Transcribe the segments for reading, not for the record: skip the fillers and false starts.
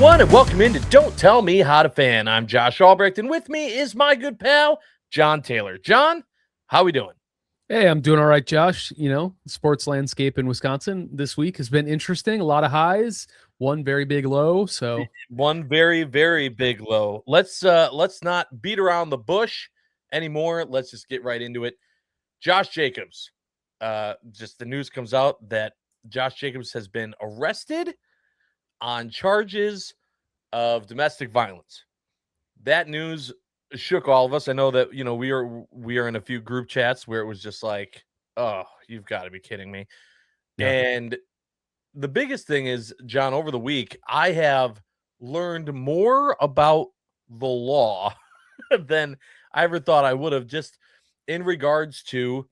everyone, and welcome into Don't Tell Me How to Fan. I'm Josh Albrecht, and with me is my good pal, John Taylor. John, how we doing? Hey, I'm doing all right, Josh. The sports landscape in Wisconsin this week has been interesting. A lot of highs, one very big low. So One very, very big low. Let's not beat around the bush anymore. Let's just get right into it. Josh Jacobs. Just the news comes out that Josh Jacobs has been arrested on charges of domestic violence. That news shook all of us. I know that we are in a few group chats where it was just like, oh, you've got to be kidding me. Yeah. And the biggest thing is, John, over the week, I have learned more about the law than I ever thought I would have, just in regards to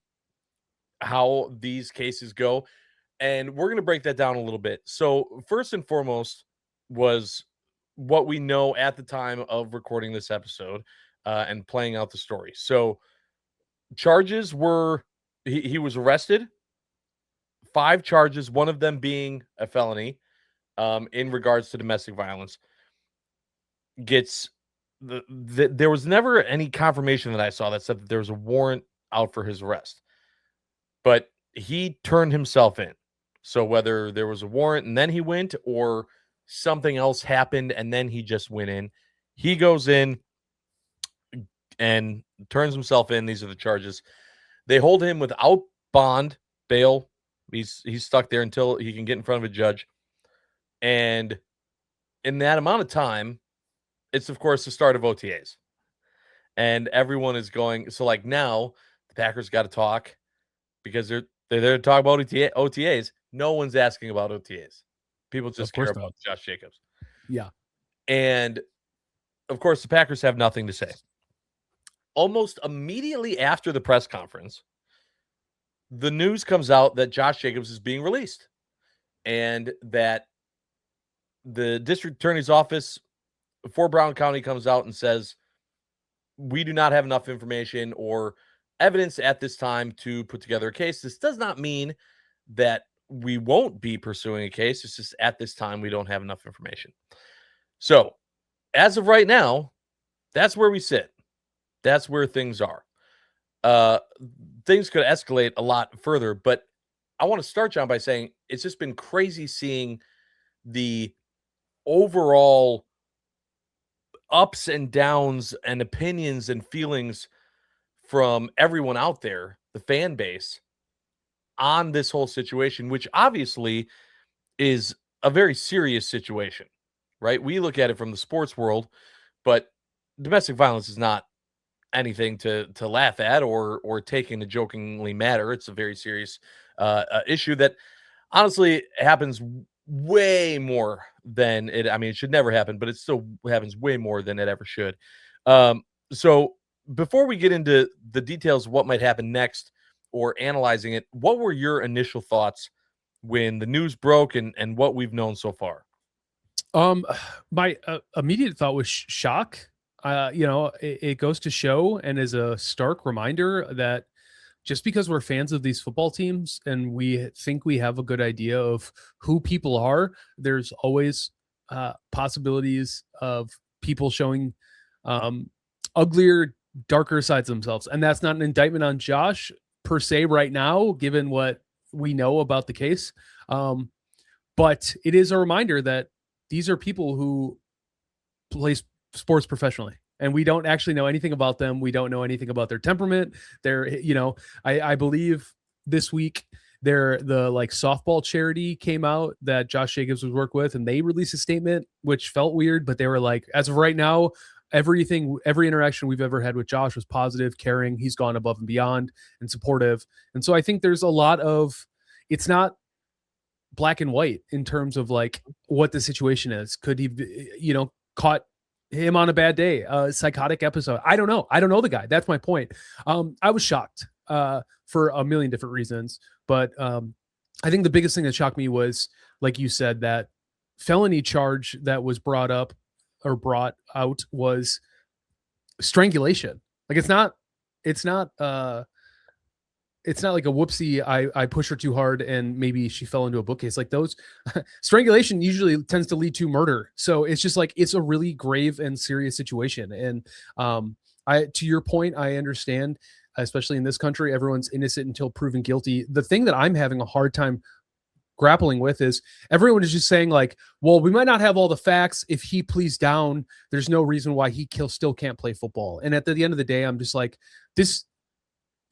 how these cases go. And we're going to break that down a little bit. So first and foremost was what we know at the time of recording this episode and playing out the story. So charges were, he was arrested, 5 charges, one of them being a felony in regards to domestic violence. There was never any confirmation that I saw that said that there was a warrant out for his arrest, but he turned himself in. So whether there was a warrant and then he went, or something else happened and then he just went in, he goes in and turns himself in. These are the charges. They hold him without bond, bail. He's stuck there until he can get in front of a judge. And in that amount of time, it's of course the start of OTAs. And everyone is going, so like now the Packers got to talk because they're there to talk about OTAs. No one's asking about OTAs. People just care about Josh Jacobs. Yeah. And of course, the Packers have nothing to say. Almost immediately after the press conference, the news comes out that Josh Jacobs is being released and that the district attorney's office for Brown County comes out and says, we do not have enough information or evidence at this time to put together a case. This does not mean that we won't be pursuing a case. It's just at this time, we don't have enough information. So as of right now, that's where we sit. That's where things are. Things could escalate a lot further, but I want to start, John, by saying it's just been crazy seeing the overall ups and downs and opinions and feelings from everyone out there, the fan base, on this whole situation, which obviously is a very serious situation, right? We look at it from the sports world, but domestic violence is not anything to laugh at or take in a jokingly matter. It's a very serious issue that honestly happens way more than it. I mean, it should never happen, but it still happens way more than it ever should. So before we get into the details of what might happen next or analyzing it, what were your initial thoughts when the news broke and what we've known so far? My immediate thought was shock. It goes to show and is a stark reminder that just because we're fans of these football teams and we think we have a good idea of who people are, there's always possibilities of people showing uglier, darker sides of themselves. And that's not an indictment on Josh per se right now, given what we know about the case. But it is a reminder that these are people who play sports professionally, and we don't actually know anything about them. We don't know anything about their temperament. I believe this week the softball charity came out that Josh Jacobs was worked with, and they released a statement which felt weird, but they were like, as of right now, every interaction we've ever had with Josh was positive, caring. He's gone above and beyond and supportive. And so I think there's a lot of, it's not black and white in terms of like what the situation is. Could he, caught him on a bad day, a psychotic episode? I don't know. I don't know the guy. That's my point. I was shocked for a million different reasons, but I think the biggest thing that shocked me was, like you said, that felony charge that was brought out was strangulation. Like it's not it's not like a whoopsie. I push her too hard and maybe she fell into a bookcase. Like those strangulation usually tends to lead to murder. So it's just like it's a really grave and serious situation. And I to your point, I understand, especially in this country, everyone's innocent until proven guilty. The thing that I'm having a hard time grappling with is everyone is just saying like, well, we might not have all the facts. If he pleads down, there's no reason why he still can't play football. And at the end of the day, I'm just like, this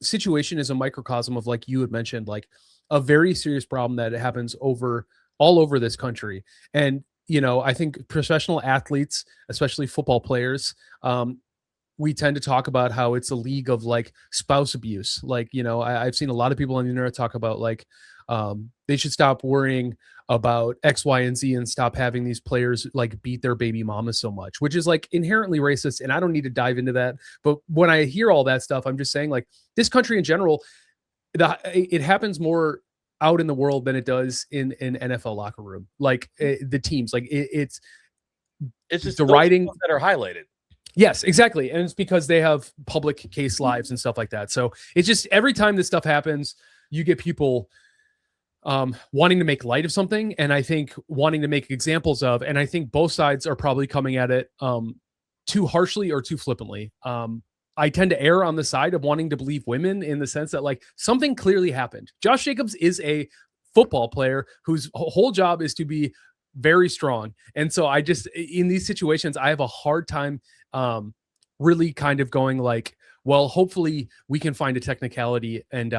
situation is a microcosm of, like you had mentioned, like a very serious problem that happens all over this country. And I think professional athletes, especially football players, we tend to talk about how it's a league of like spouse abuse. Like, I've seen a lot of people on the internet talk about like they should stop worrying about X, Y, and Z and stop having these players like beat their baby mamas so much, which is like inherently racist. And I don't need to dive into that. But when I hear all that stuff, I'm just saying like this country in general, it happens more out in the world than it does in NFL locker room. Like the teams, like it's just the writing that are highlighted. Yes, exactly. And it's because they have public case lives and stuff like that. So it's just every time this stuff happens, you get people wanting to make light of something, and I think wanting to make examples of, and I think both sides are probably coming at it too harshly or too flippantly. I tend to err on the side of wanting to believe women in the sense that like something clearly happened. Josh Jacobs is a football player whose whole job is to be very strong. And so I just, in these situations, I have a hard time really kind of going like, well, hopefully we can find a technicality and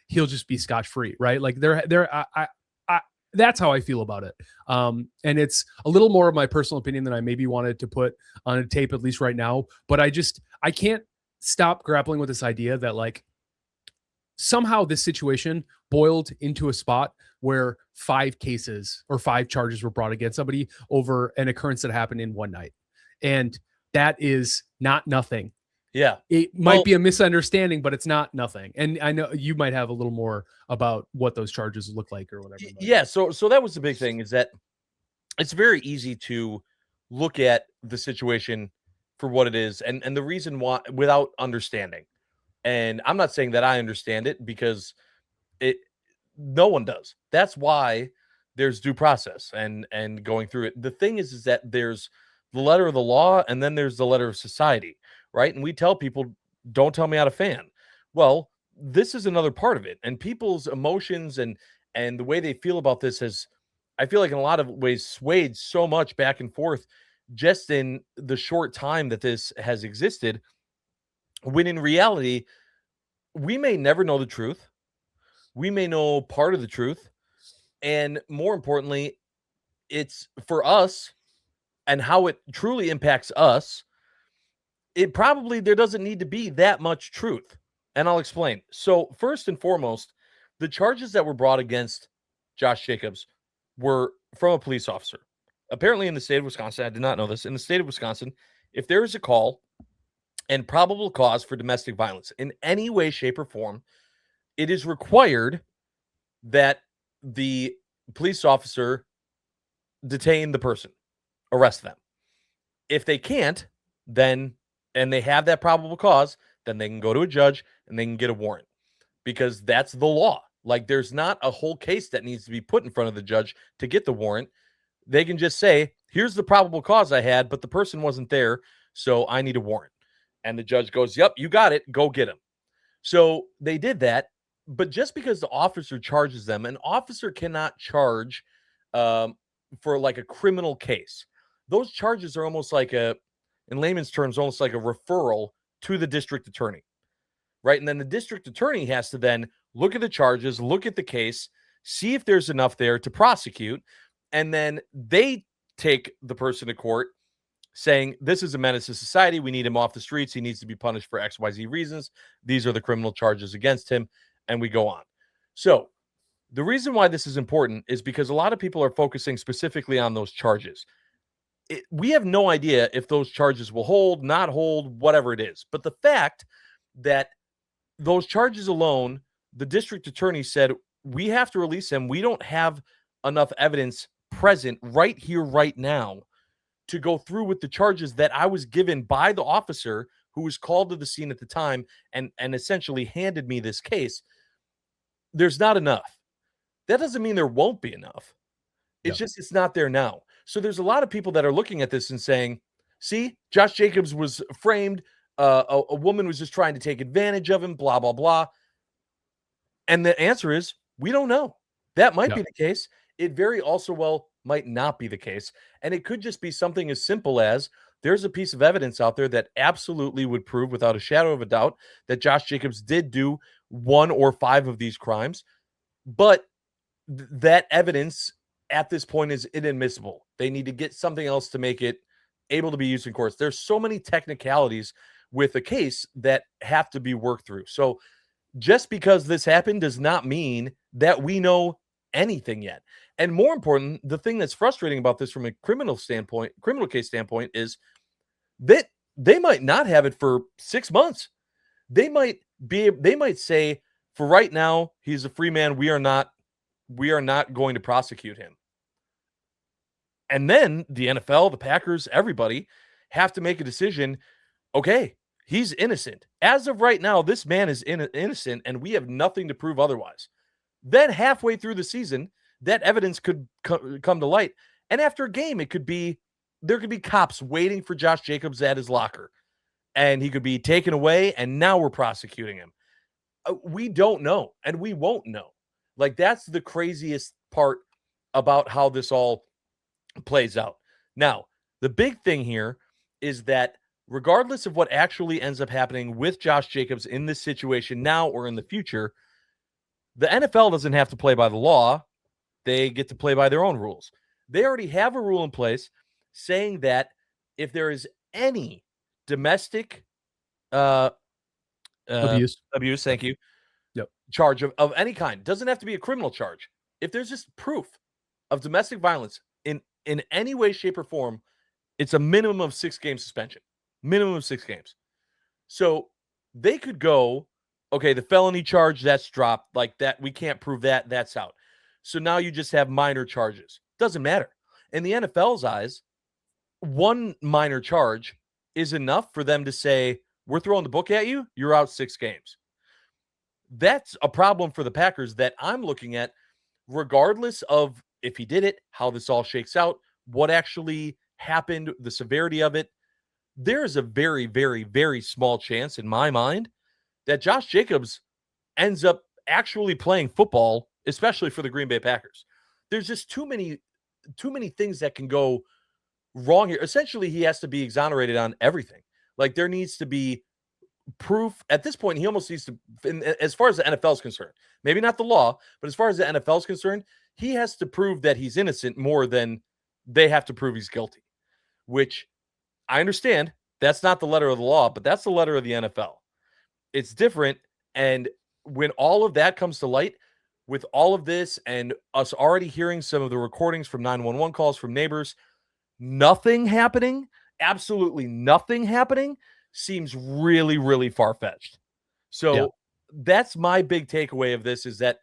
he'll just be scotch-free, right? Like that's how I feel about it. And it's a little more of my personal opinion than I maybe wanted to put on a tape, at least right now. But I can't stop grappling with this idea that like somehow this situation boiled into a spot where 5 cases or 5 charges were brought against somebody over an occurrence that happened in one night. And that is not nothing. Yeah. It might be a misunderstanding, but it's not nothing. And I know you might have a little more about what those charges look like or whatever. Yeah. So that was the big thing, is that it's very easy to look at the situation for what it is and the reason why without understanding. And I'm not saying that I understand it, because no one does. That's why there's due process and going through it. The thing is that there's the letter of the law, and then there's the letter of society, right? And we tell people, don't tell me how to fan. Well, this is another part of it. And people's emotions and the way they feel about this has, I feel like in a lot of ways, swayed so much back and forth just in the short time that this has existed, when in reality, we may never know the truth. We may know part of the truth. And more importantly, it's for us and how it truly impacts us. There doesn't need to be that much truth. And I'll explain. So first and foremost, the charges that were brought against Josh Jacobs were from a police officer. Apparently in the state of Wisconsin, I did not know this, in the state of Wisconsin, if there is a call and probable cause for domestic violence in any way, shape, or form, it is required that the police officer detain the person, arrest them. If they can't, then, and they have that probable cause, then they can go to a judge and they can get a warrant, because that's the law. Like, there's not a whole case that needs to be put in front of the judge to get the warrant. They can just say, here's the probable cause I had, but the person wasn't there, so I need a warrant. And the judge goes, yep, you got it. Go get him. So they did that. But just because the officer charges them, an officer cannot charge for like a criminal case. Those charges are almost like in layman's terms, almost like a referral to the district attorney, right? And then the district attorney has to then look at the charges, look at the case, see if there's enough there to prosecute. And then they take the person to court saying, this is a menace to society. We need him off the streets. He needs to be punished for XYZ reasons. These are the criminal charges against him. And we go on. So the reason why this is important is because a lot of people are focusing specifically on those charges. We have no idea if those charges will hold, not hold, whatever it is. But the fact that those charges alone, the district attorney said, we have to release him. We don't have enough evidence present right here, right now, to go through with the charges that I was given by the officer who was called to the scene at the time and essentially handed me this case. there's not enough. That doesn't mean there won't be enough. It's Yeah. just it's not there now. So there's a lot of people that are looking at this and saying, see, Josh Jacobs was framed. A woman was just trying to take advantage of him, blah, blah, blah. And the answer is we don't know. That might Yeah. be the case. It very also well might not be the case. And it could just be something as simple as there's a piece of evidence out there that absolutely would prove without a shadow of a doubt that Josh Jacobs did do 1 or 5 of these crimes. But that evidence at this point is inadmissible. They need to get something else to make it able to be used in courts. There's so many technicalities with a case that have to be worked through. So just because this happened does not mean that we know anything yet. And more important, the thing that's frustrating about this from a criminal case standpoint, is that they might not have it for 6 months. They might say, for right now, he's a free man. We are not going to prosecute him. And then the NFL, the Packers, everybody have to make a decision. Okay, he's innocent. As of right now, this man is innocent, and we have nothing to prove otherwise. Then halfway through the season, that evidence could come to light. And after a game, there could be cops waiting for Josh Jacobs at his locker, and he could be taken away, and now we're prosecuting him. We don't know, and we won't know. Like, that's the craziest part about how this all plays out. Now, the big thing here is that regardless of what actually ends up happening with Josh Jacobs in this situation now or in the future, the NFL doesn't have to play by the law. They get to play by their own rules. They already have a rule in place saying that if there is any domestic Abuse. thank you, Yep. charge of any kind, doesn't have to be a criminal charge. If there's just proof of domestic violence in any way, shape, or form, it's a minimum of 6-game suspension. Minimum of 6 games. So they could go, okay, the felony charge, that's dropped. Like that, we can't prove that. That's out. So now you just have minor charges. Doesn't matter. In the NFL's eyes, one minor charge is enough for them to say, we're throwing the book at you. You're out 6 games. That's a problem for the Packers that I'm looking at, regardless of if he did it, how this all shakes out, what actually happened, the severity of it. There is a very, very, very small chance in my mind that Josh Jacobs ends up actually playing football, especially for the Green Bay Packers. There's just too many things that can go wrong here. Essentially, he has to be exonerated on everything. Like, there needs to be proof at this point. He almost needs to, as far as the NFL is concerned, maybe not the law, but as far as the NFL is concerned, he has to prove that he's innocent more than they have to prove he's guilty, which I understand. That's not the letter of the law, but that's the letter of the NFL. It's different. And when all of that comes to light, with all of this and us already hearing some of the recordings from 911 calls from neighbors, nothing happening, absolutely nothing happening, seems really, really far-fetched. So that's my big takeaway of this, is that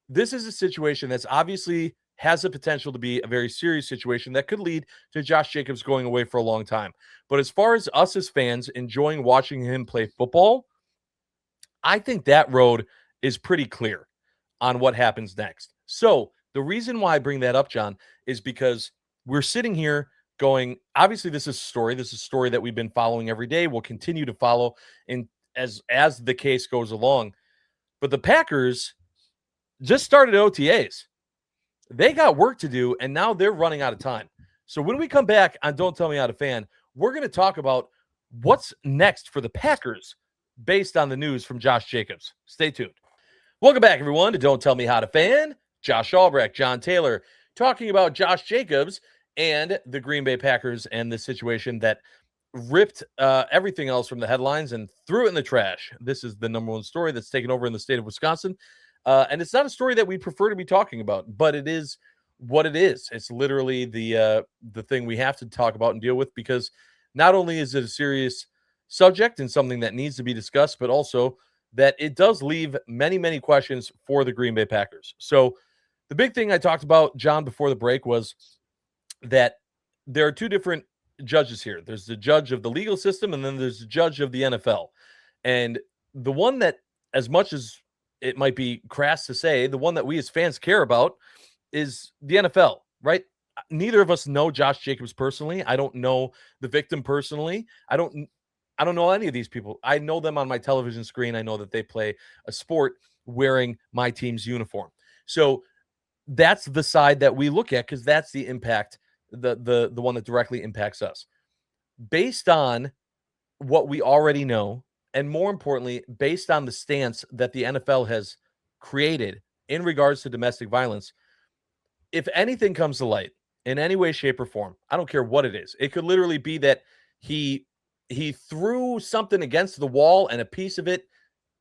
this is a situation that's obviously has the potential to be a very serious situation that could lead to Josh Jacobs going away for a long time. But as far as us as fans enjoying watching him play football, I think that road is pretty clear on what happens next. So the reason why I bring that up, John, is because we're sitting here going, obviously this is a story. This is a story that we've been following every day. We'll continue to follow in as the case goes along. But the Packers just started OTAs. They got work to do, and now they're running out of time. So when we come back on Don't Tell Me How to Fan, we're going to talk about what's next for the Packers based on the news from Josh Jacobs. Stay tuned. Welcome back, everyone, to Don't Tell Me How to Fan. Josh Albrecht, John Taylor, talking about Josh Jacobs and the Green Bay Packers and the situation that ripped everything else from the headlines and threw it in the trash. This is the number one story that's taken over in the state of Wisconsin. And it's not a story that we prefer to be talking about, but it is what it is. It's literally the thing we have to talk about and deal with, because not only is it a serious subject and something that needs to be discussed, but also that it does leave many, many questions for the Green Bay Packers. So the big thing I talked about, John, before the break was that there are two different judges here. There's the judge of the legal system, and then there's the judge of the NFL. And the one that, as much as it might be crass to say, the one that we as fans care about is the NFL, right? Neither of us know Josh Jacobs personally. I don't know the victim personally. I don't know any of these people. I know them on my television screen. I know that they play a sport wearing my team's uniform. So that's the side that we look at because that's the impact, the one that directly impacts us. Based on what we already know, and more importantly, based on the stance that the NFL has created in regards to domestic violence, if anything comes to light in any way, shape, or form, I don't care what it is. It could literally be that he threw something against the wall and a piece of it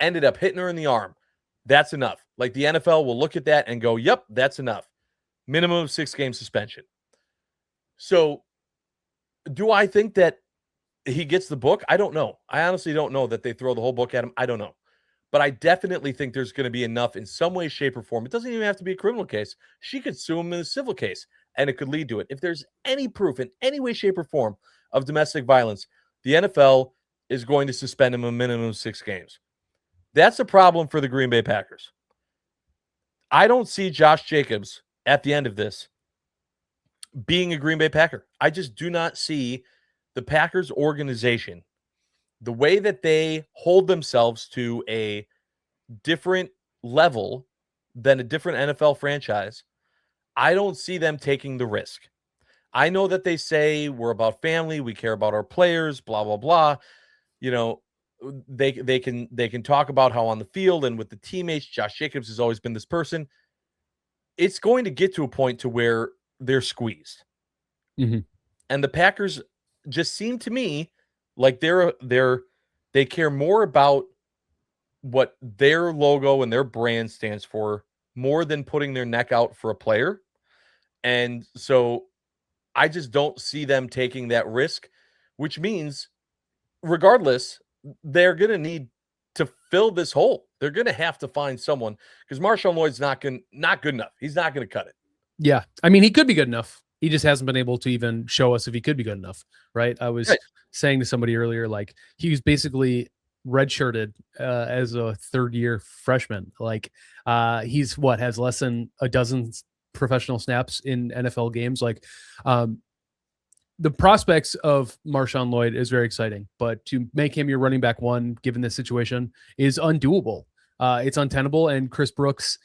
ended up hitting her in the arm. That's enough. Like the NFL will look at that and go, "Yep, that's enough." Minimum of 6-game suspension. So, do I think that he gets the book? I don't know. I honestly don't know that they throw the whole book at him. I don't know. But I definitely think there's going to be enough in some way, shape, or form. It doesn't even have to be a criminal case. She could sue him in a civil case, and it could lead to it. If there's any proof in any way, shape, or form of domestic violence, the NFL is going to suspend him a minimum of 6 games. That's a problem for the Green Bay Packers. I don't see Josh Jacobs at the end of this being a Green Bay Packer. I just do not see the Packers organization, the way that they hold themselves to a different level than a different NFL franchise. I don't see them taking the risk. I know that they say we're about family, we care about our players, blah blah blah. You know, they can talk about how on the field and with the teammates, Josh Jacobs has always been this person. It's going to get to a point to where they're squeezed. Mm-hmm. And the Packers just seem to me like they care more about what their logo and their brand stands for more than putting their neck out for a player. And so I just don't see them taking that risk, which means regardless, they're going to need to fill this hole. They're going to have to find someone because Marshawn Lloyd's not good enough. He's not going to cut it. Yeah. I mean, he could be good enough. He just hasn't been able to even show us if he could be good enough. Right. I was saying to somebody earlier, like he was basically redshirted as a third-year freshman. Like he's has less than a dozen professional snaps in NFL games. Like the prospects of Marshawn Lloyd is very exciting, but to make him your running back one, given this situation, is undoable. It's untenable. And Chris Brooks,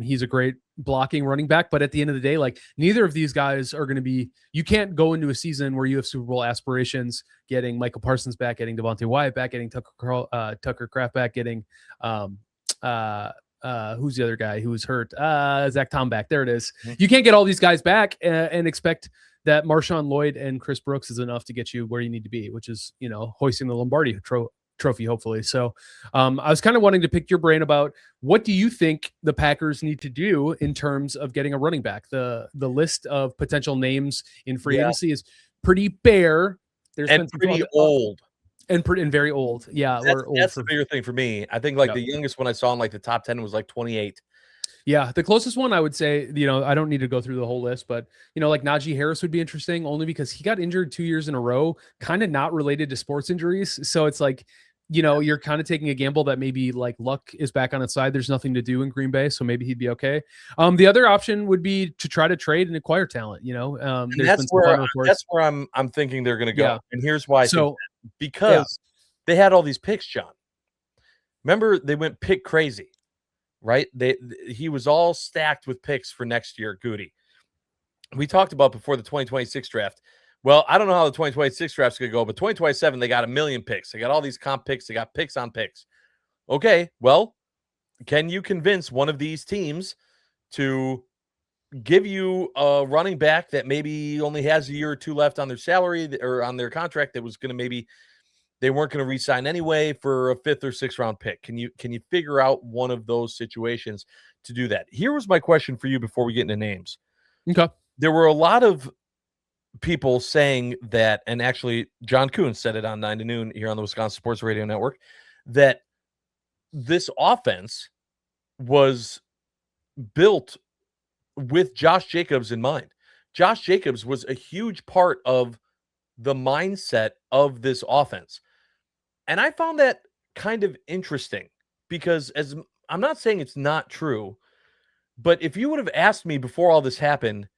he's a great blocking running back, but at the end of the day, like neither of these guys are going to be, you can't go into a season where you have Super Bowl aspirations, getting Michael Parsons back, getting Devontae Wyatt back, getting Tucker Kraft back, getting, who's the other guy who was hurt? Zach Tom back. There it is. Mm-hmm. You can't get all these guys back and expect that Marshawn Lloyd and Chris Brooks is enough to get you where you need to be, which is, hoisting the Lombardi trophy, hopefully. So I was kind of wanting to pick your brain about what do you think the Packers need to do in terms of getting a running back? The list of potential names in free agency is pretty bare. There's been pretty old. And very old. Yeah. That's the bigger thing for me. I think the youngest one I saw in like the top 10 was like 28. Yeah, the closest one I would say, I don't need to go through the whole list, but like Najee Harris would be interesting only because he got injured 2 years in a row, kind of not related to sports injuries. So it's like, you're kind of taking a gamble that maybe like luck is back on its side. There's nothing to do in Green Bay, so maybe he'd be okay. The other option would be to try to trade and acquire talent. That's where I'm thinking they're going to go. Yeah. And here's why. Because they had all these picks, John. Remember, they went pick crazy. Right? He was all stacked with picks for next year, Goody. We talked about before the 2026 draft. Well, I don't know how the 2026 draft's going to go, but 2027, they got 1 million picks. They got all these comp picks. They got picks on picks. Okay, well, can you convince one of these teams to give you a running back that maybe only has a year or two left on their salary or on their contract that was going to maybe they weren't going to re-sign anyway for a 5th or 6th round pick? Can you figure out one of those situations to do that? Here was my question for you before we get into names. Okay. There were a lot of people saying that, and actually John Kuhn said it on 9 to Noon here on the Wisconsin Sports Radio Network, that this offense was built with Josh Jacobs in mind. Josh Jacobs was a huge part of the mindset of this offense. And I found that kind of interesting because as I'm not saying it's not true, but if you would have asked me before all this happened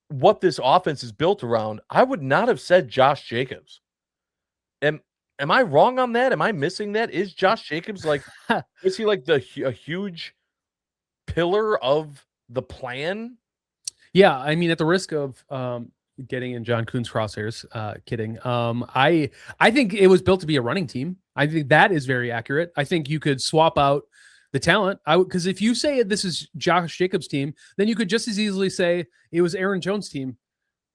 what this offense is built around, I would not have said Josh Jacobs. Am am I wrong on that? Am I missing that? Is Josh Jacobs like is he like a huge pillar of the plan? Yeah, I mean, at the risk of getting in John Kuhn's crosshairs, kidding. I think it was built to be a running team. I think that is very accurate. I think you could swap out the talent. Because if you say this is Josh Jacobs' team, then you could just as easily say it was Aaron Jones' team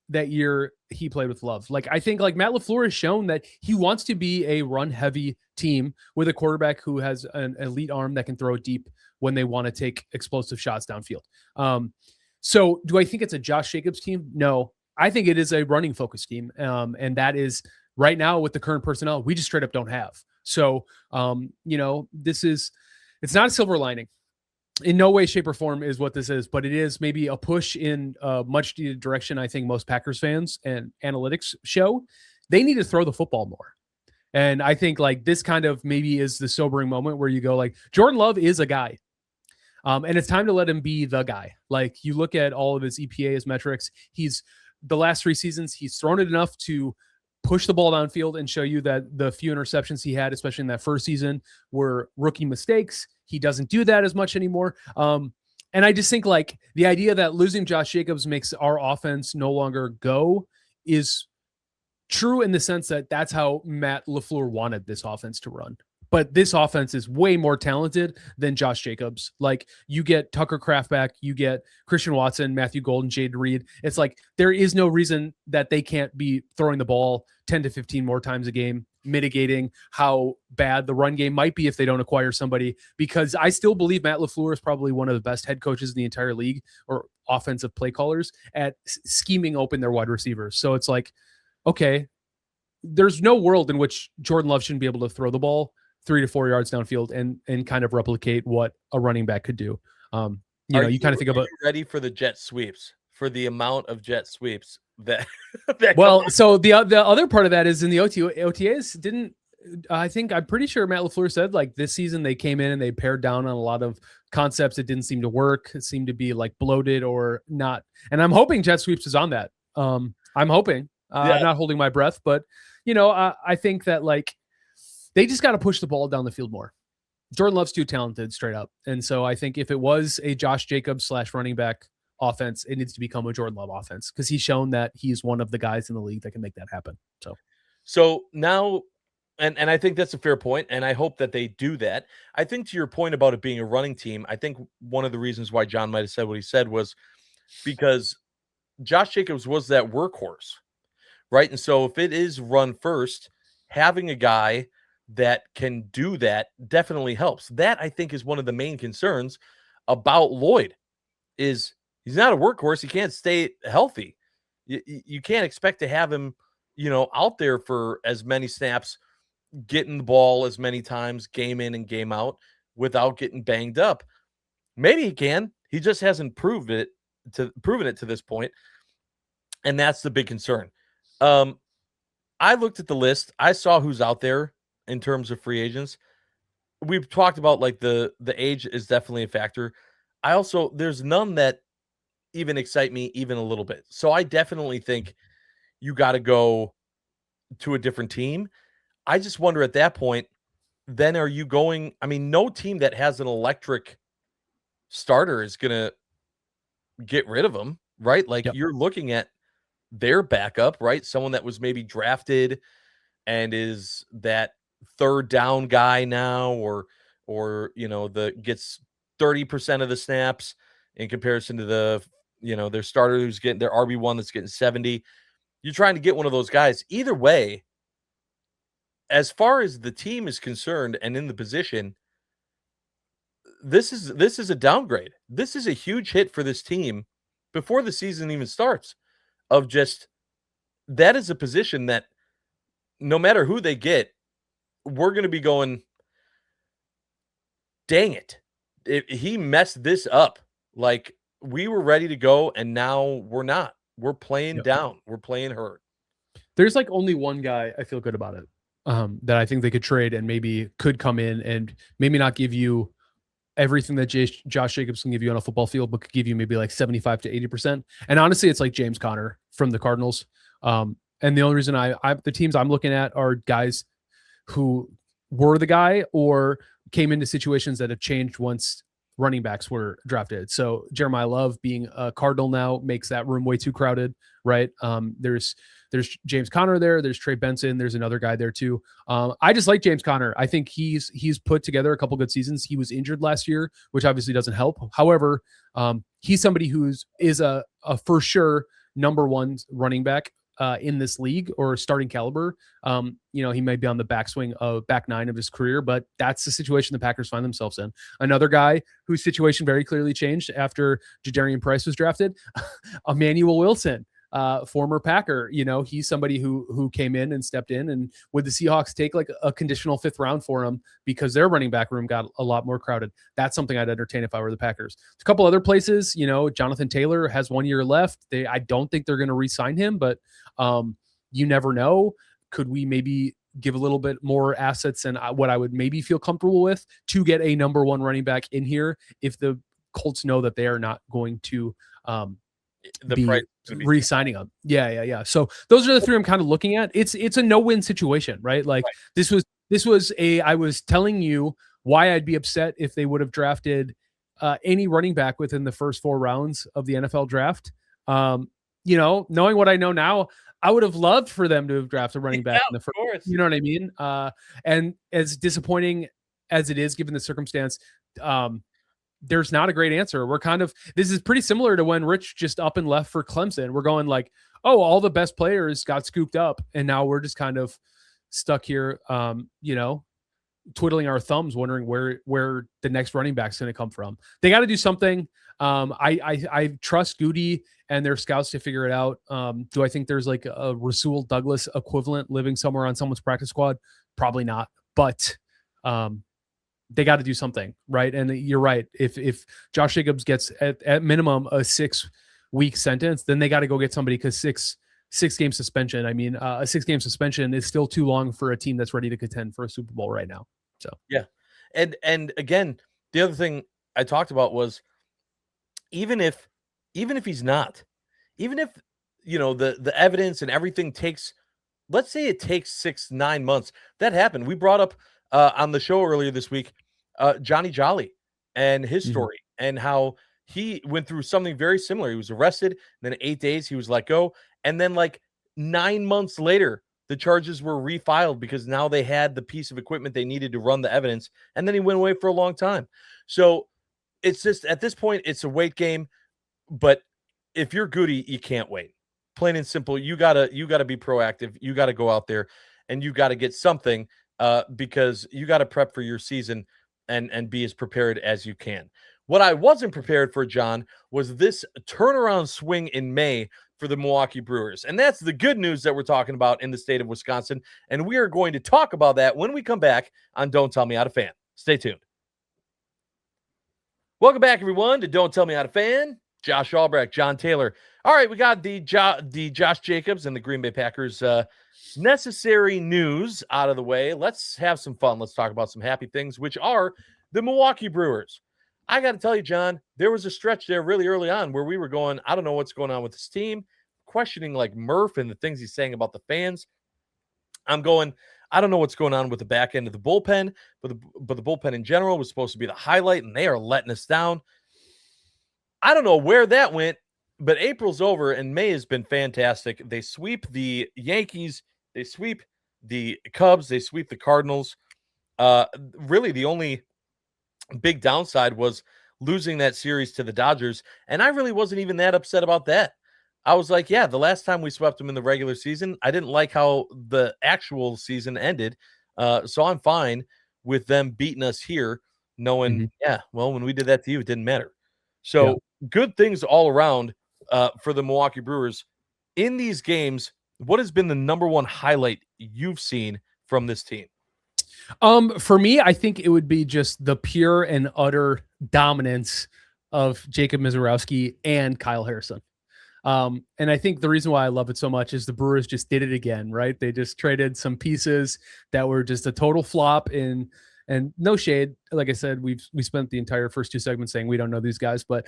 that year he played with Love. Like, I think like Matt LaFleur has shown that he wants to be a run heavy team with a quarterback who has an elite arm that can throw it deep when they want to take explosive shots downfield. So do I think it's a Josh Jacobs team? No, I think it is a running focus team. And that is right now with the current personnel, we just straight up don't have. So, it's not a silver lining. In no way, shape, or form is what this is, but it is maybe a push in a much needed direction. I think most Packers fans and analytics show they need to throw the football more. And I think like this kind of maybe is the sobering moment where you go like Jordan Love is a guy. And it's time to let him be the guy. Like you look at all of his EPA, his metrics, he's the last 3 seasons, he's thrown it enough to push the ball downfield and show you that the few interceptions he had, especially in that first season, were rookie mistakes. He doesn't do that as much anymore. And I just think like the idea that losing Josh Jacobs makes our offense no longer go is true in the sense that that's how Matt LaFleur wanted this offense to run. But this offense is way more talented than Josh Jacobs. Like you get Tucker Kraft back, you get Christian Watson, Matthew Golden, Jade Reed. It's like there is no reason that they can't be throwing the ball 10 to 15 more times a game, mitigating how bad the run game might be if they don't acquire somebody. Because I still believe Matt LaFleur is probably one of the best head coaches in the entire league or offensive play callers at scheming open their wide receivers. So it's like, okay, there's no world in which Jordan Love shouldn't be able to throw the ball 3 to 4 yards downfield and kind of replicate what a running back could do. You kind of think about. Are you ready for the jet sweeps, for the amount of jet sweeps that. So the other part of that is in the OTAs didn't. I'm pretty sure Matt LaFleur said like this season they came in and they pared down on a lot of concepts that didn't seem to work. It seemed to be like bloated or not. And I'm hoping jet sweeps is on that. I'm hoping. I'm not holding my breath, but I think that like. They just got to push the ball down the field more. Jordan Love's too talented straight up. And so I think if it was a Josh Jacobs / running back offense, it needs to become a Jordan Love offense because he's shown that he's one of the guys in the league that can make that happen. So now, and I think that's a fair point, and I hope that they do that. I think to your point about it being a running team, I think one of the reasons why John might have said what he said was because Josh Jacobs was that workhorse, right? And so if it is run first, having a guy that can do that definitely helps. That I think is one of the main concerns about Lloyd is he's not a workhorse. He can't stay healthy. You can't expect to have him, out there for as many snaps, getting the ball as many times, game in and game out without getting banged up. Maybe he can. He just hasn't proven it to this point. And that's the big concern. I looked at the list. I saw who's out there in terms of free agents. We've talked about like the age is definitely a factor. There's none that even excite me even a little bit. So I definitely think you got to go to a different team. I just wonder at that point, then are you going? I mean, no team that has an electric starter is going to get rid of him, right? Like You're looking at their backup, right? Someone that was maybe drafted and is that third down guy now, or gets 30% of the snaps in comparison to their starter who's getting their RB1 that's getting 70. You're trying to get one of those guys. Either way, as far as the team is concerned and in the position, this is a downgrade. This is a huge hit for this team before the season even starts. Of just that is a position that no matter who they get, we're going to be going, dang it. He messed this up. Like we were ready to go and now we're not. We're playing down. We're playing hurt. There's like only one guy I feel good about it that I think they could trade and maybe could come in and maybe not give you everything that Josh Jacobs can give you on a football field, but could give you maybe like 75 to 80%. And honestly, it's like James Conner from the Cardinals. And the only reason the teams I'm looking at are guys who were the guy or came into situations that have changed once running backs were drafted. So Jeremiah Love being a Cardinal now makes that room way too crowded, right? There's James Conner there. There's Trey Benson. There's another guy there too. I just like James Conner. I think he's put together a couple good seasons. He was injured last year, which obviously doesn't help. However, he's somebody is a for sure number one running back in this league or starting caliber. He may be on the back nine of his career, but that's the situation the Packers find themselves in. Another guy whose situation very clearly changed after Jadarian Price was drafted, Emmanuel Wilson. Former Packer, he's somebody who came in and stepped in, and would the Seahawks take like a conditional 5th round for him because their running back room got a lot more crowded? That's something I'd entertain if I were the Packers. A couple other places, Jonathan Taylor has 1 year left. I don't think they're going to re-sign him, but you never know. Could we maybe give a little bit more assets and what I would maybe feel comfortable with to get a number one running back in here if the Colts know that they are not going to be re-signing them. Yeah. So those are the three I'm kind of looking at. It's a no-win situation, right? Like this was I was telling you why I'd be upset if they would have drafted any running back within the first 4 rounds of the NFL draft. Knowing what I know now, I would have loved for them to have drafted a running back in the first. Course. You know what I mean? And as disappointing as it is, given the circumstance, there's not a great answer. This is pretty similar to when Rich just up and left for Clemson. We're going like, oh, all the best players got scooped up, and now we're just kind of stuck here, twiddling our thumbs, wondering where the next running back's going to come from. They got to do something. I trust Goody and their scouts to figure it out. Do I think there's like a Rasul Douglas equivalent living somewhere on someone's practice squad? Probably not, but they got to do something, right? And you're right. If Josh Jacobs gets at minimum a 6-week sentence, then they got to go get somebody, because six game suspension. I mean, a 6-game suspension is still too long for a team that's ready to contend for a Super Bowl right now. So yeah, and again, the other thing I talked about was even if he's not, even if the evidence and everything takes, let's say it takes 6-9 months. That happened. We brought up on the show earlier this week, Johnny Jolly and his story and how he went through something very similar. He was arrested, then 8 days he was let go, and then like 9 months later, the charges were refiled because now they had the piece of equipment they needed to run the evidence, and then he went away for a long time. So it's just, at this point, it's a wait game. But if you're Goody, you can't wait. Plain and simple, you gotta be proactive. You gotta go out there and you gotta get something, because you gotta prep for your season and be as prepared as you can. What I wasn't prepared for, John, was this turnaround swing in May for the Milwaukee Brewers. And that's the good news that we're talking about in the state of Wisconsin. And we are going to talk about that when we come back on Don't Tell Me How to Fan. Stay tuned. Welcome back, everyone, to Don't Tell Me How to Fan. Josh Albrecht, John Taylor. All right, we got the Josh Jacobs and the Green Bay Packers necessary news out of the way. Let's have some fun. Let's talk about some happy things, which are the Milwaukee Brewers. I got to tell you, John, there was a stretch there really early on where we were going, I don't know what's going on with this team, questioning like Murph and the things he's saying about the fans. I'm going, I don't know what's going on with the back end of the bullpen, but the bullpen in general was supposed to be the highlight, and they are letting us down. I don't know where that went, but April's over and May has been fantastic. They sweep the Yankees, they sweep the Cubs, they sweep the Cardinals. Really, the only big downside was losing that series to the Dodgers, and I really wasn't even that upset about that. I was like, yeah, the last time we swept them in the regular season, I didn't like how the actual season ended, so I'm fine with them beating us here, knowing, yeah, well, when we did that to you, it didn't matter. So good things all around for the Milwaukee Brewers. In these games, what has been the number one highlight you've seen from this team? For me, I think it would be just the pure and utter dominance of Jacob Mizorowski and Kyle Harrison. And I think the reason why I love it so much is the Brewers just did it again, right? They just traded some pieces that were just a total flop in And no shade, like I said, we spent the entire first two segments saying we don't know these guys, but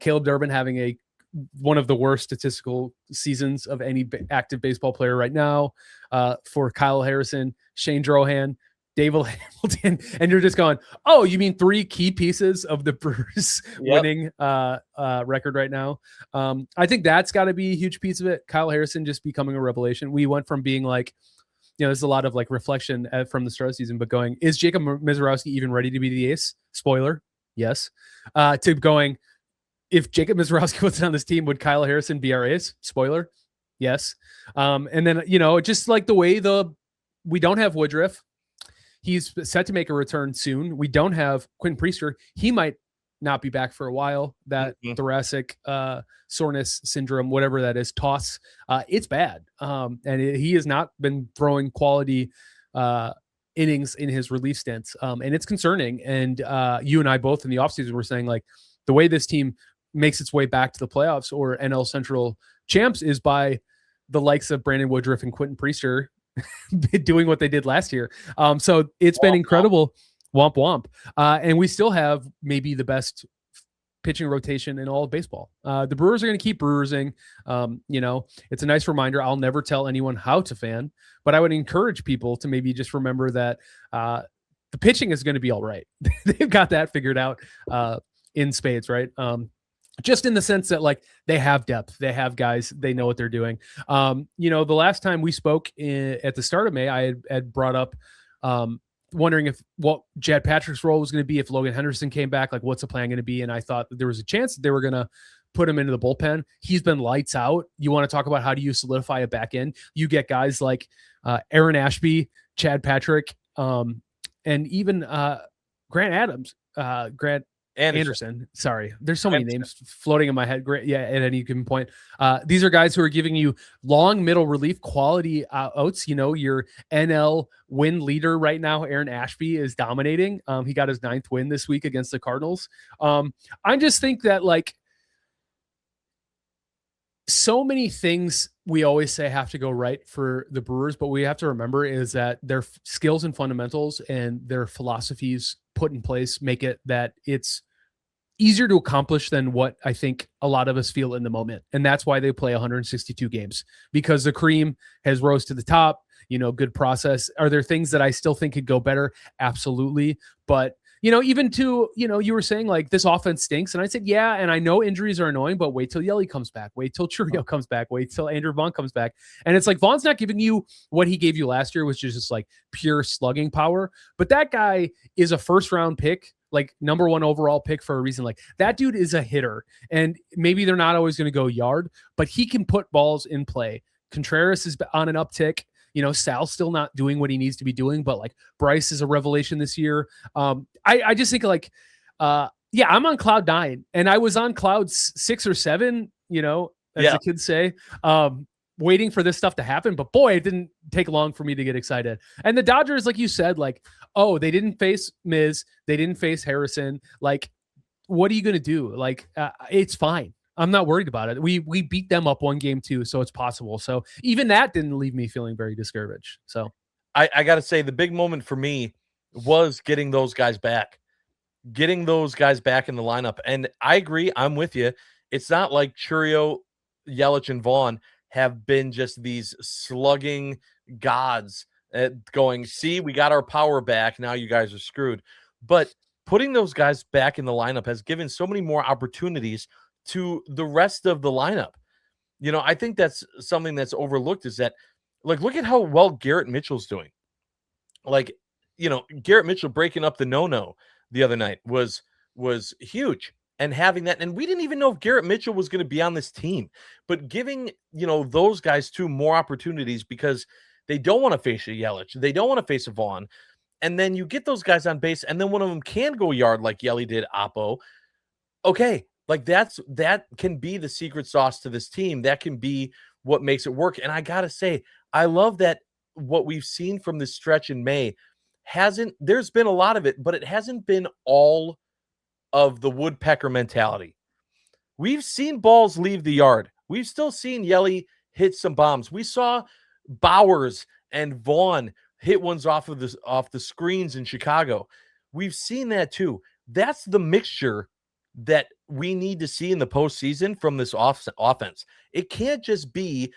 Caleb Durbin having one of the worst statistical seasons of any active baseball player right now. For Kyle Harrison, Shane Drohan, David Hamilton, and you're just going, oh, you mean three key pieces of the Brewers winning record right now? I think that's got to be a huge piece of it. Kyle Harrison just becoming a revelation. We went from being like, there's a lot of like reflection from the start of the season, but going, is Jacob Mizorowski even ready to be the ace? Spoiler, yes. To going, if Jacob Mizorowski wasn't on this team, would Kyle Harrison be our ace? Spoiler, yes. And then, just like the way we don't have Woodruff. He's set to make a return soon. We don't have Quentin Priester. He might not be back for a while. That thoracic soreness syndrome, whatever that is, toss, it's bad. He has not been throwing quality innings in his relief stints. And it's concerning. And you and I both in the offseason were saying, like, the way this team makes its way back to the playoffs or NL Central champs is by the likes of Brandon Woodruff and Quentin Priester doing what they did last year. So it's been incredible. Womp womp. And we still have maybe the best pitching rotation in all of baseball. The Brewers are going to keep brewersing. It's a nice reminder. I'll never tell anyone how to fan, but I would encourage people to maybe just remember that the pitching is going to be all right. They've got that figured out in spades, right? Just in the sense that, like, they have depth, they have guys, they know what they're doing. The last time we spoke at the start of May, I had brought up wondering if what Chad Patrick's role was going to be if Logan Henderson came back, like what's the plan going to be? And I thought that there was a chance that they were going to put him into the bullpen. He's been lights out. You want to talk about how do you solidify a back end? You get guys like Aaron Ashby, Chad Patrick, and even Grant Anderson. Sorry. There's so many names floating in my head. Great. Yeah. At any given point. These are guys who are giving you long middle relief quality outs. Your NL win leader right now, Aaron Ashby, is dominating. He got his 9th win this week against the Cardinals. I just think that, like, so many things we always say have to go right for the Brewers, but we have to remember is that their skills and fundamentals and their philosophies put in place make it that it's easier to accomplish than what I think a lot of us feel in the moment. And that's why they play 162 games, because the cream has rose to the top, good process. Are there things that I still think could go better? Absolutely. But even to, you were saying, like, this offense stinks. And I said, yeah. And I know injuries are annoying, but wait till Yelly comes back. Wait till Churio comes back. Wait till Andrew Vaughn comes back. And it's like, Vaughn's not giving you what he gave you last year, which is just like pure slugging power. But that guy is a first round pick, like number 1 overall pick for a reason. Like, that dude is a hitter, and maybe they're not always going to go yard, but he can put balls in play. Contreras is on an uptick. Sal's still not doing what he needs to be doing, but like Bryce is a revelation this year. I just think, like, I'm on cloud 9, and I was on cloud 6 or 7, as the kids say, waiting for this stuff to happen. But boy, it didn't take long for me to get excited. And the Dodgers, like you said, like, oh, they didn't face Miz, they didn't face Harrison. Like, what are you going to do? Like, it's fine. I'm not worried about it. We beat them up 1 game too, so it's possible. So even that didn't leave me feeling very discouraged. So I got to say, the big moment for me was getting those guys back in the lineup. And I agree. I'm with you. It's not like Churio, Yelich, and Vaughn have been just these slugging gods going, see, we got our power back. Now you guys are screwed. But putting those guys back in the lineup has given so many more opportunities to the rest of the lineup. I think that's something that's overlooked, is that, like, look at how well Garrett Mitchell's doing. Like, Garrett Mitchell breaking up the no-no the other night was huge. And having that, and we didn't even know if Garrett Mitchell was going to be on this team, but giving, those guys 2 more opportunities, because they don't want to face a Yelich. They don't want to face a Vaughn. And then you get those guys on base, and then one of them can go yard like Yelly did Oppo. Okay. Like, that can be the secret sauce to this team. That can be what makes it work. And I got to say, I love that what we've seen from this stretch in May there's been a lot of it, but it hasn't been all of the woodpecker mentality. We've seen balls leave the yard. We've still seen Yelly hit some bombs. We saw Bowers and Vaughn hit ones off the screens in Chicago. We've seen that too. That's the mixture that we need to see in the postseason from this offense. It can't just be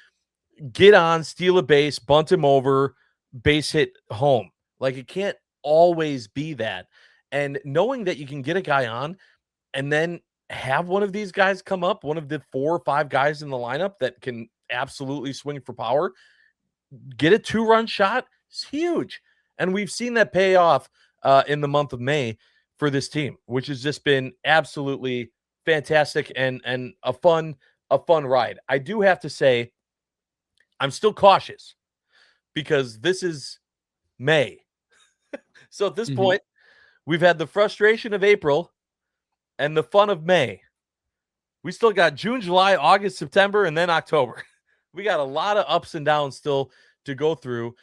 get on, steal a base, bunt him over, base hit home. Like, it can't always be that. And knowing that you can get a guy on and then have one of these guys come up, one of the 4 or 5 guys in the lineup that can absolutely swing for power, get a 2-run shot, is huge. And we've seen that pay off in the month of May for this team, which has just been absolutely fantastic and a fun ride. I do have to say, I'm still cautious because this is May. So at this point, we've had the frustration of April and the fun of May. We still got June, July, August, September, and then October. We got a lot of ups and downs still to go through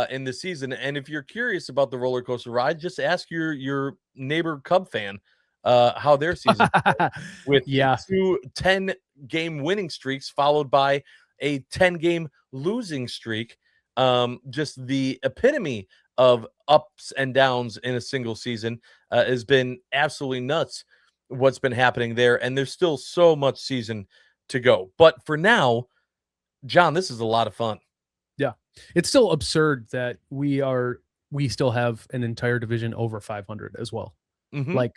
in the season. And if you're curious about the roller coaster ride, just ask your neighbor Cub fan how their season with 2 10-game winning streaks followed by a 10-game losing streak. Just the epitome of ups and downs in a single season has been absolutely nuts what's been happening there. And there's still so much season to go. But for now, John, this is a lot of fun. Yeah. It's still absurd that we still have an entire division over 500 as well. Like,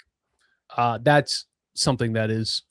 that's something that is,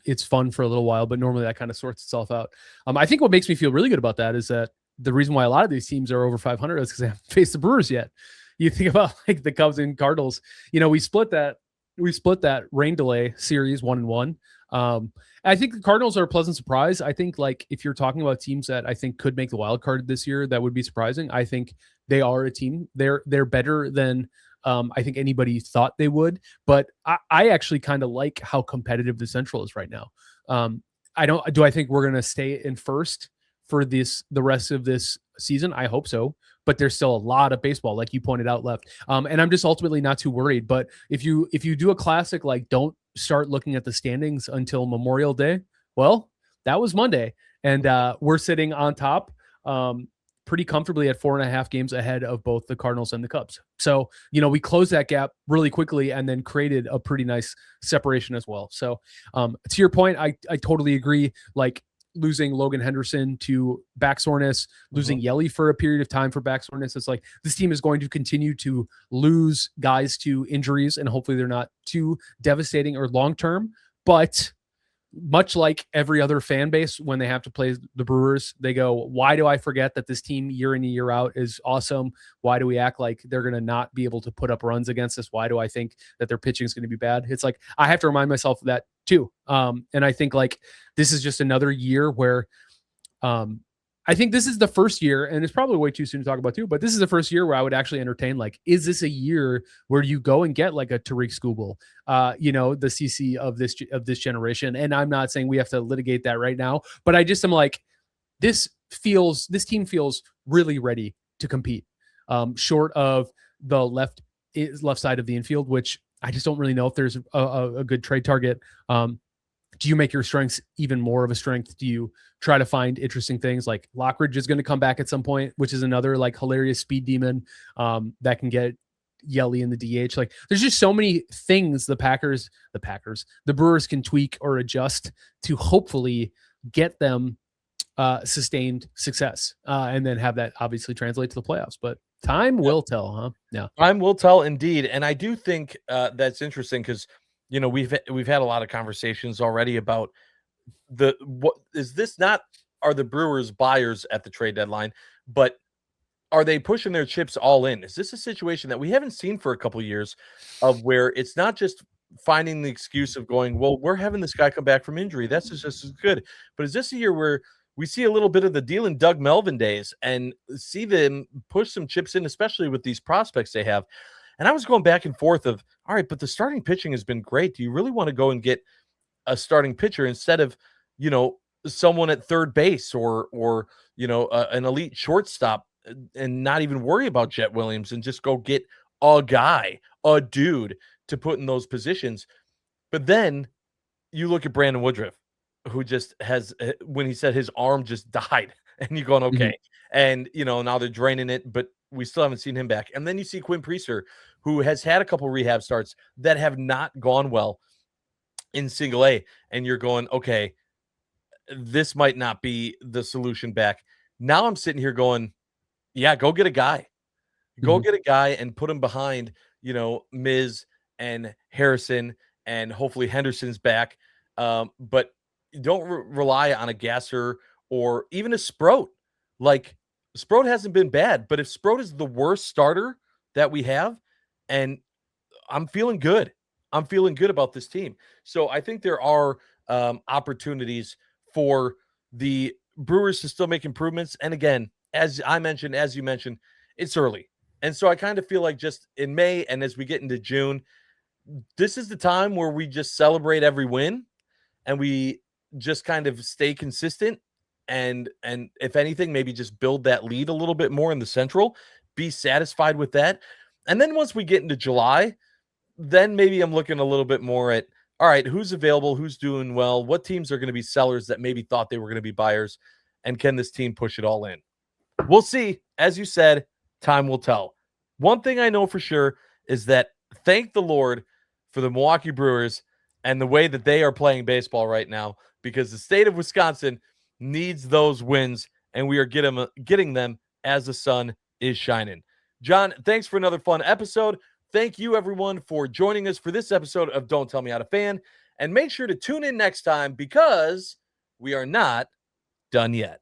it's fun for a little while, but normally that kind of sorts itself out. I think what makes me feel really good about that is that the reason why a lot of these teams are over 500 is because they haven't faced the Brewers yet. You think about like the Cubs and Cardinals, we split that rain delay series 1-1. I think the Cardinals are a pleasant surprise. I think, like, if you're talking about teams that I think could make the wild card this year, that would be surprising. I think they are a team. They're better than I think anybody thought they would. But I actually kind of like how competitive the Central is right now. I think we're gonna stay in first for the rest of this season? I hope so. But there's still a lot of baseball, like you pointed out, left. And I'm just ultimately not too worried. But if you do a classic, like, don't start looking at the standings until Memorial Day, well, that was Monday. And we're sitting on top pretty comfortably at 4.5 games ahead of both the Cardinals and the Cubs. So, we closed that gap really quickly and then created a pretty nice separation as well. So to your point, I totally agree. Like, losing Logan Henderson to back soreness, losing Yelly for a period of time for back soreness. It's like this team is going to continue to lose guys to injuries, and hopefully they're not too devastating or long-term. But much like every other fan base, when they have to play the Brewers, they go, why do I forget that this team year in and year out is awesome? Why do we act like they're going to not be able to put up runs against us? Why do I think that their pitching is going to be bad? It's like, I have to remind myself of that too. And I think, like, this is just another year where I think this is the first year, and it's probably way too soon to talk about too, but this is the first year where I would actually entertain, like, is this a year where you go and get like a Tariq Skubal, the CC of this generation? And I'm not saying we have to litigate that right now, but I just am like, this team feels really ready to compete, short of the left side of the infield, which I just don't really know if there's a good trade target. Do you make your strengths even more of a strength? Do you try to find interesting things? Like, Lockridge is going to come back at some point, which is another like hilarious speed demon that can get Yelly in the DH. Like, there's just so many things the Brewers can tweak or adjust to hopefully get them sustained success, and then have that obviously translate to the playoffs. But time will tell, huh? Yeah, time will tell indeed. And I do think that's interesting because we've had a lot of conversations already about are the Brewers buyers at the trade deadline, but are they pushing their chips all in? Is this a situation that we haven't seen for a couple of years, of where it's not just finding the excuse of going, well, we're having this guy come back from injury, that's just as good, but is this a year where we see a little bit of the deal in Doug Melvin days and see them push some chips in, especially with these prospects they have? And I was going back and forth of, all right, but the starting pitching has been great. Do you really want to go and get a starting pitcher instead of, someone at third base or an elite shortstop, and not even worry about Jet Williams and just go get a dude to put in those positions? But then you look at Brandon Woodruff, who just has, when he said his arm just died, and you're going, okay. And, now they're draining it, but we still haven't seen him back. And then you see Quinn Priester, who has had a couple rehab starts that have not gone well in single A. And you're going, okay, this might not be the solution back. Now I'm sitting here going, yeah, go get a guy. Go get a guy and put him behind, Miz and Harrison, and hopefully Henderson's back. But don't rely on a Gasser or even a Sproat. Like, Sproat hasn't been bad, but if Sproat is the worst starter that we have, and I'm feeling good. I'm feeling good about this team. So I think there are opportunities for the Brewers to still make improvements. And again, as you mentioned, it's early. And so I kind of feel like just in May and as we get into June, this is the time where we just celebrate every win and we just kind of stay consistent. And if anything, maybe just build that lead a little bit more in the Central, be satisfied with that. And then once we get into July, then maybe I'm looking a little bit more at, all right, who's available, who's doing well, what teams are going to be sellers that maybe thought they were going to be buyers, and can this team push it all in? We'll see. As you said, time will tell. One thing I know for sure is that thank the Lord for the Milwaukee Brewers and the way that they are playing baseball right now, because the state of Wisconsin needs those wins, and we are getting them as the sun is shining. John, thanks for another fun episode. Thank you, everyone, for joining us for this episode of Don't Tell Me How to Fan. And make sure to tune in next time because we are not done yet.